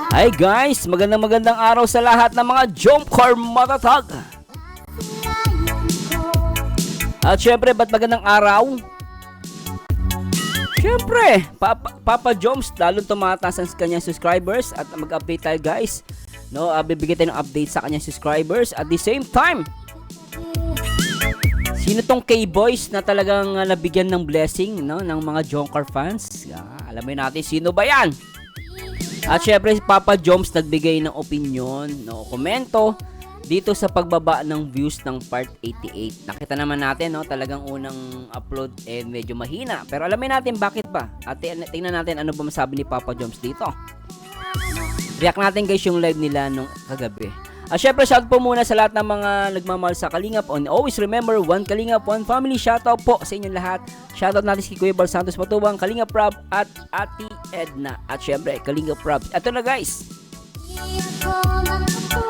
Hi guys, magandang araw sa lahat ng mga Jomcar matatag. At syempre, ba't magandang araw? Syempre, Papa Joms, lalong tumataas ang kanyang subscribers at mag-update tayo guys. No, bibigyan tayo ng update sa kanyang subscribers at the same time. Sino tong K-Boys na talagang nabigyan ng blessing, no, ng mga Jomcar fans? Alamin natin sino ba 'yan. At syempre si Papa Joms nagbigay ng opinion, no, komento dito sa pagbaba ng views ng part 88. Nakita naman natin, no, talagang unang upload medyo mahina. Pero alamin natin bakit ba. At tingnan natin ano ba masabi ni Papa Joms dito. React natin guys yung live nila nung kagabi. At syempre shout po muna sa lahat ng mga nagmamahal sa Kalingap. And always remember, one Kalingap, one family. Shoutout po sa inyong lahat. Shoutout natin si Kuya Bal Santos Matubang, Kalingap Rob at Ate Edna. At syempre Kalingap Rob. Ito na guys.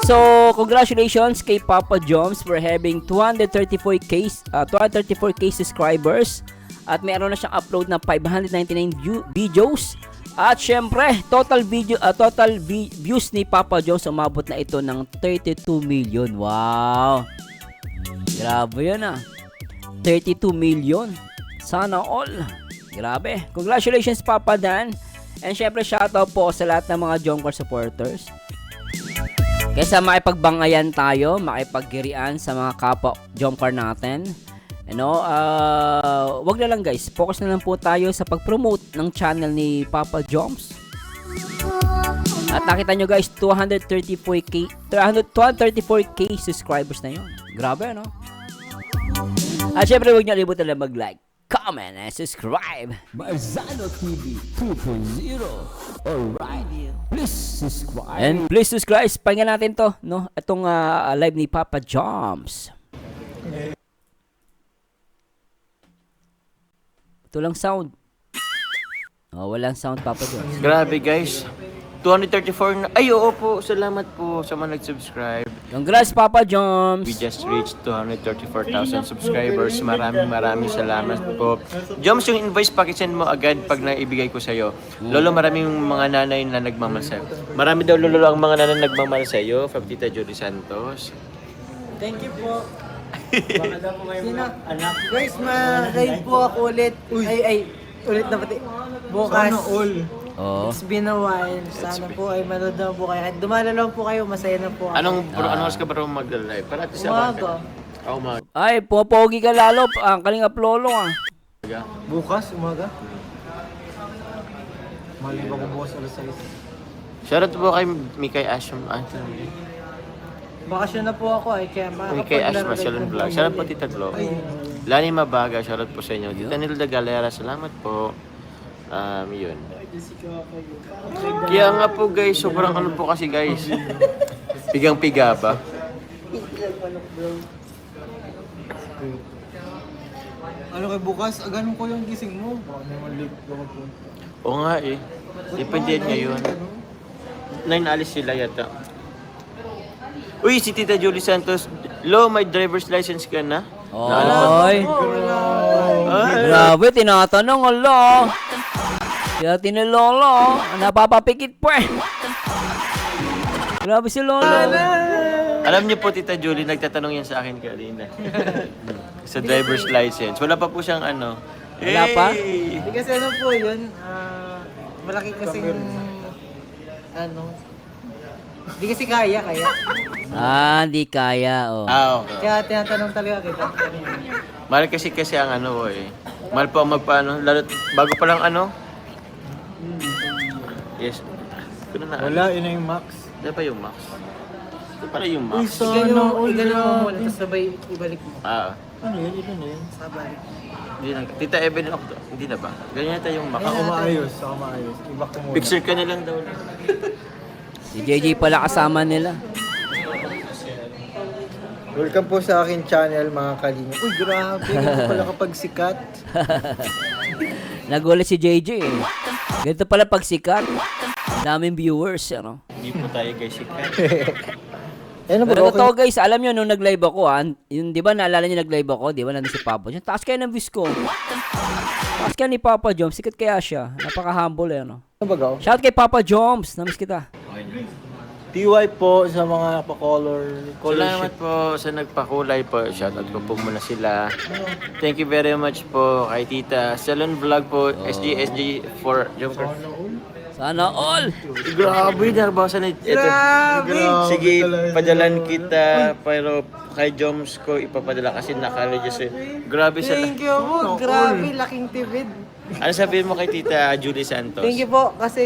So congratulations kay Papa Joms for having 234k subscribers. At meron na siyang upload na 599 videos. At syempre, total views ni Papa Joms umabot na ito ng 32 million. Wow! Grabe yan 32 million. Sana all. Grabe. Congratulations Papa Dan. And syempre, shoutout po sa lahat ng mga Jomcar supporters. Kaysa makipagbangayan tayo, makipaggirian sa mga kapwa Jomcar natin. Wag na lang guys, focus na lang po tayo sa pag-promote ng channel ni Papa Joms. At nakita nyo guys, 234k subscribers na yun. Grabe, no? At syempre, huwag nyo libutan na mag-like, comment, and subscribe. Marzano TV 2.0. Alright, please subscribe. And please subscribe, pakinggan natin to, no? Itong live ni Papa Joms. Ito lang sound. Walang sound, Papa Joms. Grabe guys. 234 na. Ay, oo po. Salamat po sa mga nag-subscribe. Congrats, Papa Joms. We just reached 234,000 subscribers. Maraming salamat po. Joms, yung invoice pakisend mo agad pag naibigay ko sa'yo. Lolo, maraming mga nanay na nagmamahal sa'yo. Marami daw, Lolo, ang mga nanay na nagmamahal sa'yo. From Tita Judy Santos. Thank you po. Baka daw po may mga anak. Guys, ma-live po ako ulit. Ulit na pati. Bukas. Sana all. It's been a while. Sana po ay manood na po kayo. Kahit dumalo lang po kayo, masaya na po ako. Anong oras ka ba rin mag-live? Para at least Umaga. umaga. Ay, pumapogi ka lalo. Ang Kalingap Lolo Bukas, umaga. Mali ba ko bukas alas 6? Shoutout po kay Mikay Asham. Bakasyon na po ako kaya Mikay Asham, Salon Vlog. Shoutout po Tita Glo. Lani Mabaga, shoutout po sa inyo. Tita Nilda Galera, salamat po. Yun. Kaya nga po guys, sobrang ano po kasi guys. Pigang-piga ba? Ano kay bukas? Ganun ko yung gising mo. Baka naman late ka po. Oo nga eh. Depende yan ngayon. 9 alis sila yata. Uy, si Tita Julie Santos. Lo, may driver's license ka na? Ay, grabe, tinatanong, ala. Kaya tinilolo, napapapikit po Grabe si Lolo. Alam niyo po, Tita Julie, nagtatanong yan sa akin kanina. Sa driver's license. Wala pa po siyang ano. Wala pa? Hindi kasi ano po yun, malaki kasing hindi kasi kaya. Di kaya, Okay. Kaya tinatanong talaga kita. Mahal kasi ang ano eh. Mahal po ang magpaano. Lalo, bago pa lang ano. Yes. Ito na Wala, yun na yung max. Ito pa yung max. Ito pala yung max. Iganyo mo muna, tapos sabay ibalik mo. Ano yun? Ito na yun. Sabay. Hindi na. Tita Evelyn, hindi na ba? Ganyan ito yung max. Ako maayos. Iba ko muna. Picture ka na lang daw. Si JJ pala kasama nila. Welcome po sa akin channel mga kalinga. Uy, grabe. Ganito pala kapag sikat. Nagulat si JJ Ganito pala pag sikat. Daming viewers, Hindi po tayo guys sikat. Ano ba? Pero totoo guys, alam nyo, nung nag-live ako, yun, di ba, naalala nyo nag-live ako, di ba, nandun si Papa Joms. Taas kayo ng views ko. Taas kayo ni Papa Joms, sikat kaya siya. Napaka-humble, Ano ba gaw? Shout kay Papa Joms, namiss kita. Okay TY po sa mga pa-color. Salamat po sa nagpakulay po. Shoutout ko po muna sila. Thank you very much po kay Tita. Salon Vlog po, SG for Joker. Sana all. Grabe, nabasa na ito. Grabe! Sige, padalan kita. Pero kay Joms ko ipapadala kasi naka-register. Grabe sa... Thank you po. Grabe, laking tipid. Ano sabihin mo kay Tita Julie Santos? Thank you po kasi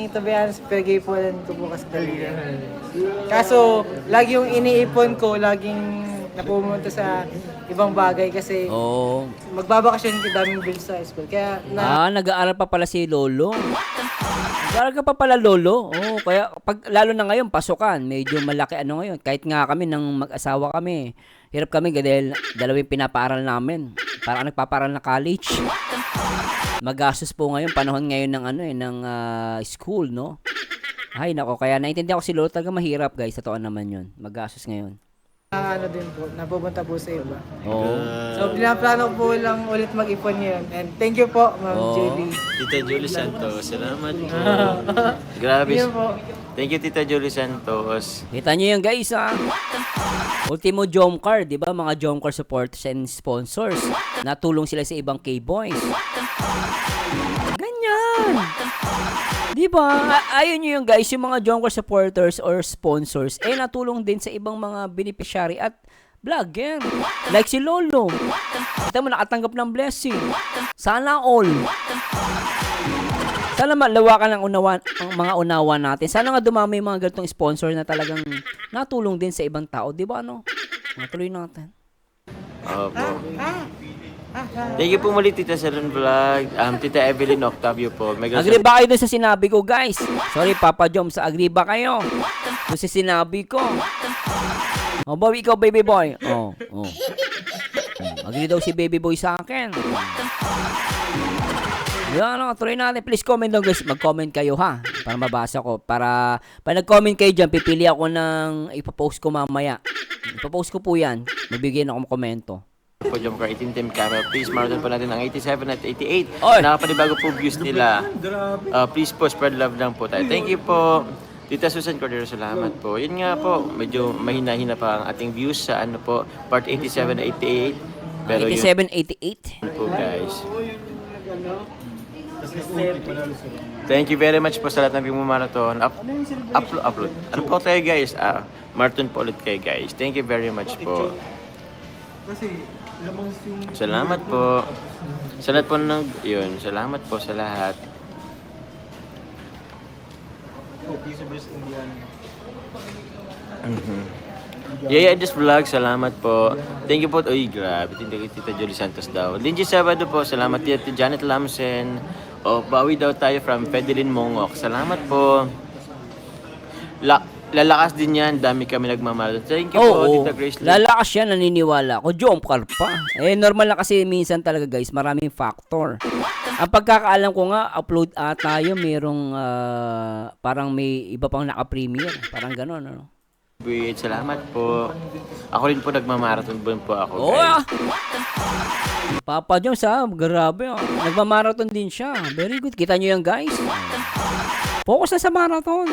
to be honest, pinag-iipunan ko po kasi talaga. Kaso, lagi yung iniipon ko, laging napumunta sa ibang bagay kasi Oo. magbabakasyon ka daming bills sa school. Kaya Nag-aaral pa pala si Lolo. Nag-aaral ka pa pala, Lolo. Oo, kaya pag, lalo na ngayon, pasukan. Medyo malaki ano ngayon. Kahit nga kami, nang mag-asawa kami, hirap kami dahil dalawang pinapaaral namin. Parang nagpapaaral na college. Magastos po ngayon, panahon ngayon ng ng school, no? Ay, nako, kaya naintindihan ko si Lolo, talaga mahirap, guys. Totoo naman yun. Magastos ngayon. ano din po, napupunta po sa iba. Oo. So, pinaplano ko po lang ulit mag-ipon ngayon. And thank you po, Ma'am Oo. Julie. Tita Julie Santos, salamat po. Grabe. Thank you po. Thank you, Tita Julie Santos. Kita nyo yan, guys, ha? Ultimo Jomcar, di ba? Mga Jomcar supporters and sponsors. Natulong sila sa ibang K-Boys. Ganyan. Di ba? Ayun nyo yung guys, yung mga Jomcar supporters or sponsors, natulong din sa ibang mga beneficiary at vlogger. Like si Lolo. Kita mo, nakatanggap ng blessing. Sana all. Sana malawakan ang mga unawa natin. Sana nga dumami yung mga ganitong sponsor na talagang natulong din sa ibang tao. Di ba, ano? Natuloy natin. Opo. Thank you po muli, Tita Salon Vlog. Tita Evelyn Octavio po. Agree ba kayo dun sa sinabi ko, guys? Sorry, Papa Jom, sa agree ba kayo? Dun sa sinabi ko. Oh, Boy, ikaw, baby boy. Oh. Agree daw si baby boy sa akin. Yan, tuloy natin. Please comment down, guys. Mag-comment kayo, ha? Para mabasa ko. Para, pag nag-comment kayo dyan, pipili ako ng ipapost ko mamaya. Ipapost ko po yan. Mabigyan ako komento. Po Jomcar 18 Team Camera. Please, marathon po natin ang 87 at 88. Oy! Nakapanibago po views nila. Please po, spread love lang po tayo. Thank you po. Tita Susan Cordero, salamat po. Yun nga po, medyo mahina-hina pa ang ating views sa ano po, part 87 88. Pero 87, 88. yun po, guys. Thank you very much po sa lahat ng marathon. Upload. Ano po tayo, guys? Marathon po ulit kayo, guys. Thank you very much po. Salamat po. Sa lahat po yun. Salamat po sa lahat. Yeah, just vlog. Salamat po. Thank you po. Uy, grabe. Tita Julie Santos daw. Linji Sabado po. Salamat Tita Janet Lamsen. Bawi daw tayo from Fedelin Mongok. Salamat po. Lalakas din yan. Dami kami nagmamahal. Thank you po, Tita Grace. Lalakas yan, naniniwala ko. Jomcar pa. Normal na kasi minsan talaga, guys. Maraming factor. Ang pagkakaalam ko nga, upload tayo, merong parang may iba pang naka-premiere. Parang gano'n, ano? Wait, salamat po. Ako rin po nagmamarathon po ako, Oh, guys. Papa Jones, grabe. Nagmamarathon din siya. Very good. Kita nyo yan, guys. Focus na sa marathon.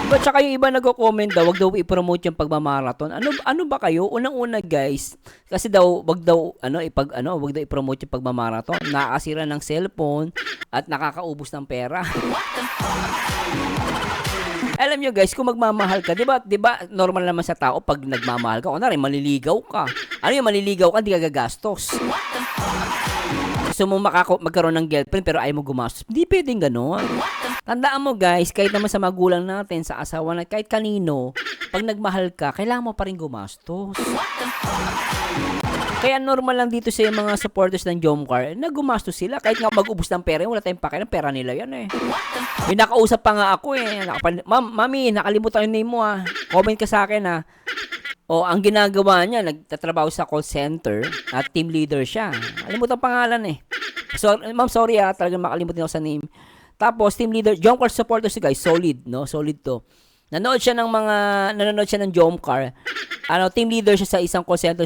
Diba, tsaka yung iba nagko-comment daw, wag daw i-promote yung pagmamarathon. Ano ba kayo? Unang-una, guys, kasi daw wag daw i-promote yung pagmamarathon. Nakakasira ng cellphone at nakakaubos ng pera. Alam nyo, guys, kung magmamahal ka, 'di ba normal naman sa tao pag nagmamahal ka, kunwari maliligaw ka. Ano yung maliligaw ka, hindi ka gagastos. Gusto mo magkaroon ng girlfriend pero ayaw mo gumastos. Hindi pwedeng gano'n. Tandaan mo, guys, kahit naman sa magulang natin, sa asawa na, kahit kanino, pag nagmahal ka, kailangan mo pa rin gumastos. Kaya normal lang dito sa mga supporters ng Jomcar na gumastos sila. Kahit nga mag-ubos ng pera, wala tayong pakialam, pera nila yan eh. May nakausap pa nga ako eh. Mami, nakalimutan yung name mo Comment ka sa akin ang ginagawa niya, nagtatrabaho sa call center at team leader siya. Kalimutan pangalan eh. So, ma'am, sorry talagang makalimutan ako sa name. Tapos, team leader, Jomcar supporters guys, solid, no? Solid to. Nanonood siya ng Jomcar. Team leader siya sa isang call center,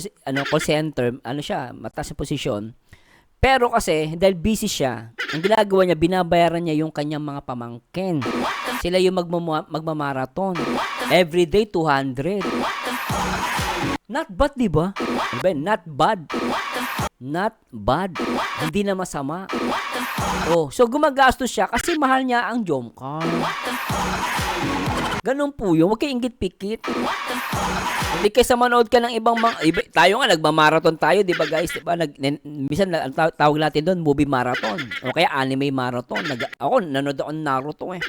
siya, mataas na posisyon. Pero kasi, dahil busy siya, ang ginagawa niya, binabayaran niya yung kanyang mga pamangkin. Sila yung magmamarathon. Everyday, 200. Not bad, di ba? Ano ba yun? Not bad. Not bad. Hindi na masama. Oh, so gumagastos siya kasi mahal niya ang jump car. Ganun po yun. Huwag kayo inggit-pikit. Hindi kaysa manood ka ng ibang tayo nga, nagmamarathon tayo, di ba guys? Di ba? Minsan, tawag natin doon, movie marathon. O kaya anime marathon. Ako, nanood ako ng Naruto eh.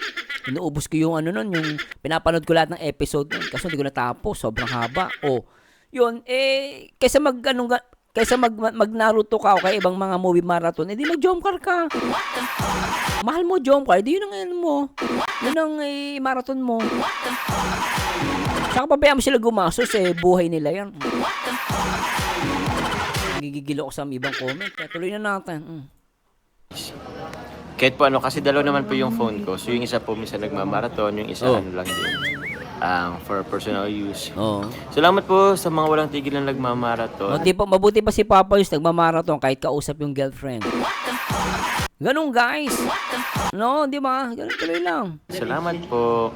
Inuubos ko yung ano nun, yung pinapanood ko lahat ng episode nun. Kaso hindi ko natapos. Sobrang haba. O, yun, kaysa mag Naruto ka o kaya ibang mga movie marathon, di mag-jump car ka. Mahal mo jump car, di yun ang ano mo. Yun ang marathon mo. Saka pabayaan mo sila gumasos buhay nila yan. Gigigil ako sa ibang comment. Kaya tuloy na natin. Kahit po ano, kasi dalawa naman po yung phone ko. So yung isa po minsan nagmamarathon, yung isa ano lang din. For personal use. Oo. Salamat po sa mga walang tigil na nagmamarathon. Mabuti pa si Papa Yus nagmamarathon kahit kausap yung girlfriend. Ganun guys. No, di ba? Ganun tuloy lang. Salamat po.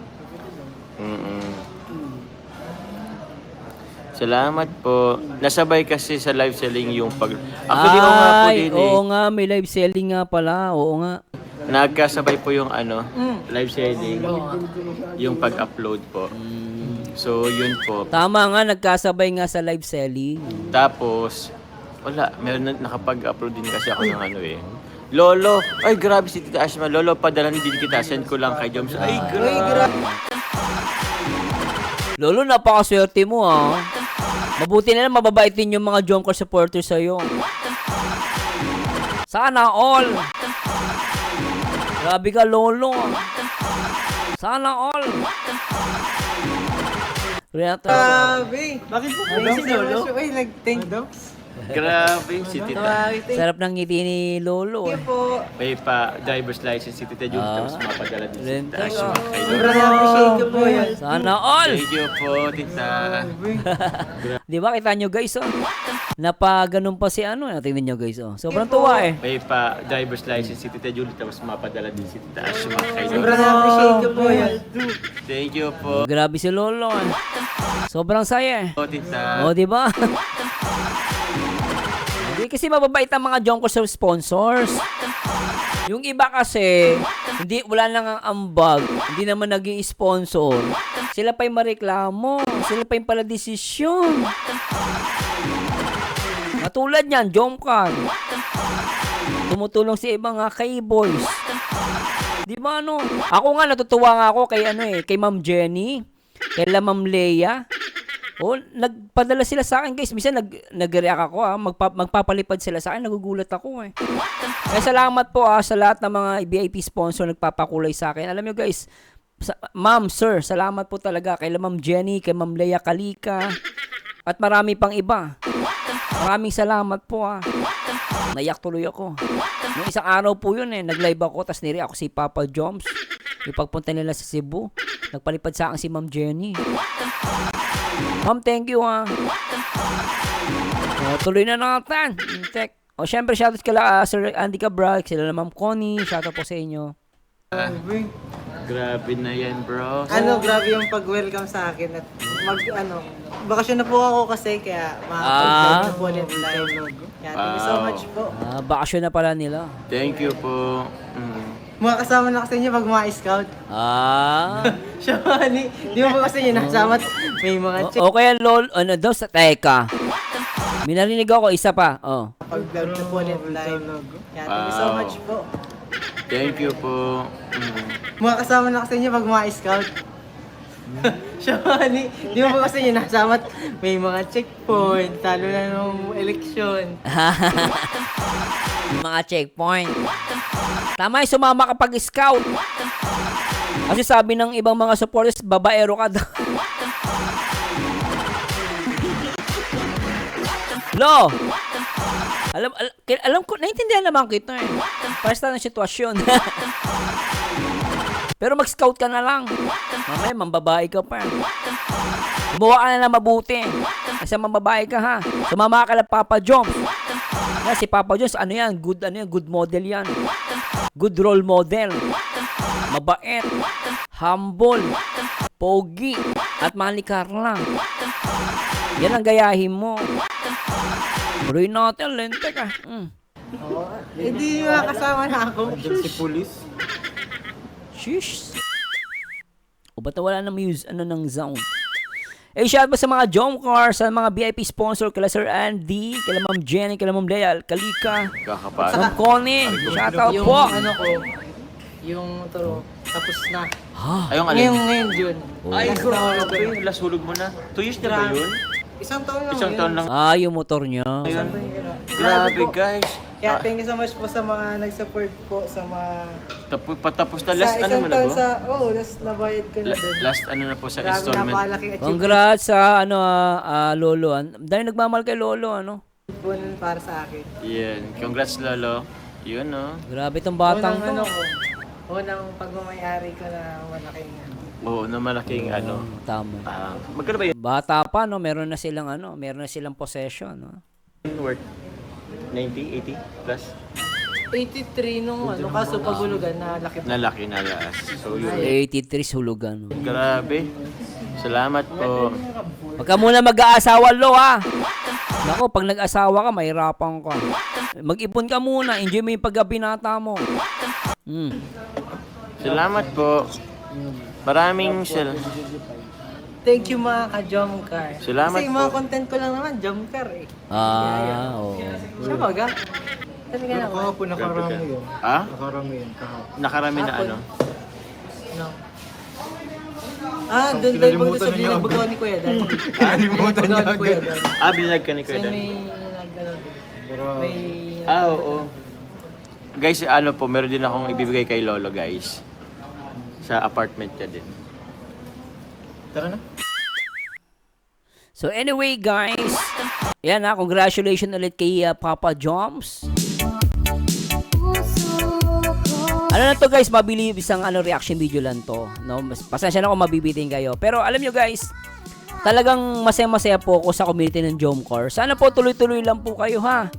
Salamat po. Nasabay kasi sa live selling yung pag... Actually, oo nga po din oo nga, may live selling nga pala. Oo nga. Nagkasabay po yung live selling, yung pag-upload po. So, yun po. Tama nga, nagkasabay nga sa live selling. Tapos, wala. Meron nakapag-upload din kasi ako ng Lolo, ay grabe si Tita Ashma. Lolo, padala din kita. Send ko lang kay Joms. Ay, grabe. Lolo, napakaswerte mo ha. Mabuti na lang mababait din yung mga Jomcar supporters sa'yo. Sana all. Grabe ka, Lolo. Sana all. Grabe. Bakit po si Lolo? Ay, nag-thank dogs. Grabe si Tita. Sarap ng ngiti ni Lolo. Thank you po. May pa driver's license si Tita Jun. Tapos mapadala din si Tita Ashma kay Lolo. Sobrang appreciate ko po yan. Sana all. Thank you po, Tita. Di ba, kita nyo guys, napaganon pa si tingnan nyo guys, sobrang tuwa eh. May pa driver's license si Tita Julie. Tapos mapadala din si Tita Ashma kay Lolo. Sobrang appreciate ko po yan. Thank you po, Grabe si Lolo sobrang saya eh. Tita. O, di ba? Hindi kasi mababait ang mga Jomcar sponsors. Yung iba kasi, wala lang ang ambag, hindi naman nag-i-sponsor. Sila pa yung mareklamo, sila pa yung pala desisyon. Katulad niyan, Jomcar. Tumutulong si ibang K-boys. Di ba Ako nga, natutuwa nga ako kay Ma'am Jenny, kay Ma'am Leia. Nagpadala sila sa akin guys. Minsan nag-react ako magpapalipad sila sa akin. Nagugulat ako eh. Kaya salamat po sa lahat ng mga VIP sponsor nagpapakulay sa akin. Alam nyo guys, Ma'am, Sir, salamat po talaga kay Ma'am Jenny, kay Ma'am Leia Kalika, at marami pang iba. Maraming salamat po Naiyak tuloy ako. Nung isang araw po yun nag-live ako, tas nire ako si Papa Joms. Yung pagpunta nila sa Cebu, nagpalipad sa akin si Ma'am Jenny. Ma'am, thank you tuloy na natin. Syempre, shoutout kala Sir Andy Cabral, sila na Ma'am Connie, shoutout po sa inyo. Grabe na yan, bro. Grabe yung pag-welcome sa akin at bakasyon na po ako kasi kaya makapag-vlog na po ulit live. Thank you so much po. Bakasyon na pala nila. Thank you po. Makakasama na kasi niyo pag mga scout. Siya di mo ba kasi yun nasama at may mga check. O kaya lol, teka. May narinig ako, isa pa. Pag-vlog na po ulit live. Thank you so much po. Thank you po. Makakasama na kasi niyo pag mga scout. Siya di mo ba kasi yun nasama at may mga checkpoint, talo na nung eleksyon. Mga checkpoint. Tama yung sumama kapag scout. Kasi sabi ng ibang mga supporters, babaero ka daw. Lo! Alam ko, naiintindihan naman kita Paresta ng sitwasyon. Pero mag-scout ka na lang. Mamaya, mambabae ka pa. Gumawa ka na lang mabuti. Kasi mambabae ka Sumama ka lang Papa Joms. Yan, si Papa Jones, ano yan, good model yan. Good role model. Mabait, humble, pogi, at mahal ni Carla. Yan ang gayahin mo. Maroy natin, lente ka. Hindi makakasama na ako. Si Police. Shish. O ba't wala na ng sound? Eh, shout out sa mga Jomcar, sa mga VIP sponsor, kala Sir Andy, kala Ma'am Jenny, kala Ma'am Leal, Kalika, Kakapal. Ma'am Connie, shout out Yung po. ano ko, yung turo, tapos na. Ayong alin? Ngayon, June. Ay, Last na ako. grabe. Last hulog mo na. 2 years na ba yun? Isang taon lang Isang yun. taon lang. Ah, yung motor niya. Ayun. Grabe Grabe po. guys. Kaya thank you so much po sa mga nag-support po sa mga... Patapos na last sa ano isang mo na taon po? sa... last nabayad ko na doon. Last ano na po sa Grabe, installment. napakalaking achievement Congrats sa Lolo. Dahil nagmamahal kay Lolo, ano? po nun para sa akin. Yan. Congrats Lolo. Yun no. Grabe tong batang Unang to. ko, unang pagmamayari ko na malaking Oo, na malaking ano. Tama. Magkano ba yun? Bata pa, no? Meron na silang possession, no? Worth 90, 80 plus? 83 nung ano, kaso pagulugan na laki pa. Nalaki na last. So yun. 83 hulugan. Grabe. Salamat po. Huwag ka muna mag-aasawa, Lo, ha? Nako, pag nag-asawa ka, mahirapan ka. Mag-ipon ka muna, enjoy mo yung pagkabinata mo. Salamat po. Maraming Thank you mga ka-Jomcar. Salamat Kasi yung mga po. content ko lang naman, Jomcar eh. Oo. Siya baga? Sabi ka naman. Kahapon nakarami yun. Ha? Nakarami yun. Kahapon. Nakarami na ano? No. Doon tayo punta sa Kinalimutan niya binagbagawa ni Kuya Dan. Kinalimutan niya Binagbagawa ni Kuya agad. Dan. Binag ka ni Kasi Kuya Dan. may may Oo. Guys, ano po, meron din akong ibibigay kay Lolo, guys. Sa apartment niya din. Tara na. So anyway, guys, yan na, congratulations ulit kay Papa Joms. Ano na to guys, mabilis isang reaction video lang to, no? Pasensya na kung mabibitin kayo. Pero alam nyo guys, talagang masaya-masaya po ako sa community ng Jomcar. Sana po tuloy-tuloy lang po kayo ha.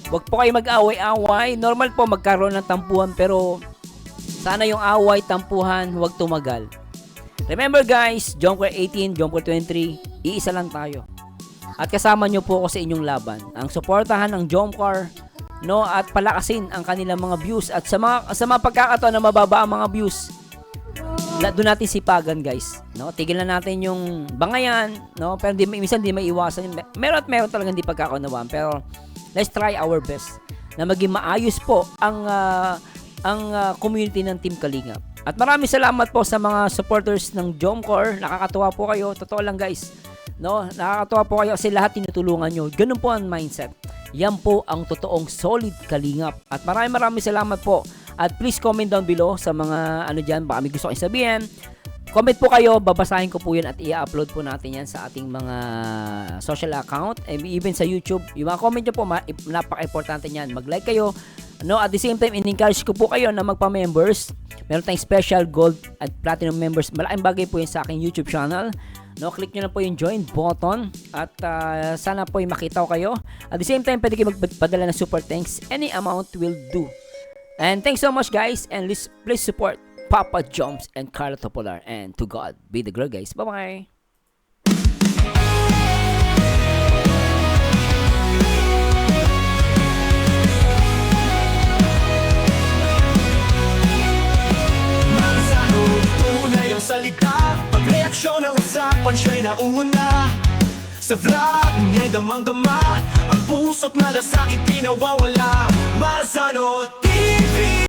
Huwag po kayo mag-away-away. Normal po magkaroon ng tampuhan pero sana yung away, tampuhan, huwag tumagal. Remember guys, Jomcar 18, Jomcar 23, iisa lang tayo. At kasama nyo po ako sa inyong laban. Ang suportahan ng Jomcar, no, at palakasin ang kanilang mga views at sa mga pagkakataon na mababa ang mga views, doon natin sipagan guys, no? Tigilan natin yung bangayan, no? Pero minsan di maiiwasan. Meron talagang di pagkakaunawaan, pero let's try our best na maging maayos po ang community ng Team Kalingap. At maraming salamat po sa mga supporters ng Jomcar. Nakakatuwa po kayo, totoo lang guys, no? Nakakatuwa po kayo kasi lahat tinutulungan nyo. Ganun po ang mindset. Yan po ang totoong solid Kalingap. At maraming salamat po. At please comment down below sa mga dyan, baka may gusto kayong sabihin. Comment po kayo, babasahin ko po yun at i-upload po natin yan sa ating mga social account, and even sa YouTube. Yung mga comment nyo po, napaka-importante yan. Mag-like kayo. No, at the same time, in-encourage ko po kayo na magpa-members. Meron tayong special gold at platinum members. Malaking bagay po yun sa aking YouTube channel. No, click nyo na po yung join button at sana po yung makita ko kayo. At the same time, pwede kayo magpadala ng super thanks. Any amount will do. And thanks so much guys, and please support Papa Joms and Carla Topolar, and to God be the glory guys. Bye-bye. Tunay ang salita, pagreaksyon ng usapan siya'y nauna. Sa vlog niya'y damang-dama, ang puso't nalasakit pinawawala. Masano TV